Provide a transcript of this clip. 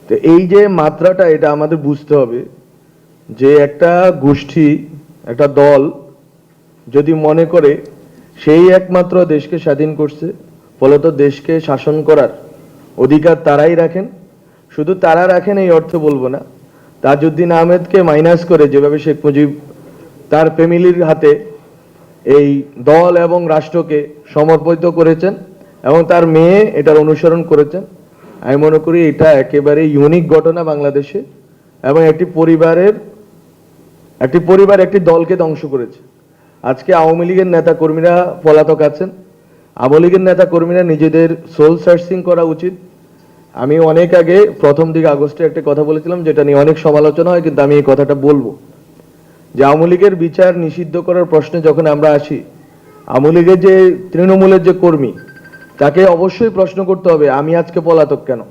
তো এই যে মাত্রাটা, এটা আমাদের বুঝতে হবে যে একটা গোষ্ঠী, একটা দল যদি মনে করে সেই একমাত্র দেশকে স্বাধীন করছে, ফলত দেশকে শাসন করার অধিকার তারাই রাখেন, শুধু তারা রাখেন এই অর্থে বলবো না, তাজউদ্দিন আহমেদকে মাইনাস করে যেভাবে শেখ মুজিব তার ফ্যামিলির হাতে এই দল এবং রাষ্ট্রকে সমর্পিত করেছেন এবং তার মেয়ে এটার অনুসরণ করেছেন, আমি মনে করি এটা একেবারে ইউনিক ঘটনা বাংলাদেশে। এবং একটি পরিবার একটি দলকে ধ্বংস করেছে। আজকে আওয়ামী লীগের নেতা কর্মীরা পলাতক আছেন, আওয়ামী লীগের নেতা কর্মীরা নিজেদের সোল সার্চিং করা উচিত। আমি অনেক আগে প্রথম দিকে আগস্টে একটা কথা বলেছিলাম যেটা নিয়ে অনেক সমালোচনা হয়, কিন্তু আমি এই কথাটা বলবো যে আওয়ামী লীগের বিচার নিষিদ্ধ করার প্রশ্নে যখন আমরা আসি, আওয়ামী লীগের যে তৃণমূলের যে কর্মী, তাকে অবশ্যই প্রশ্ন করতে হবে আমি আজকে পলাতক কেন।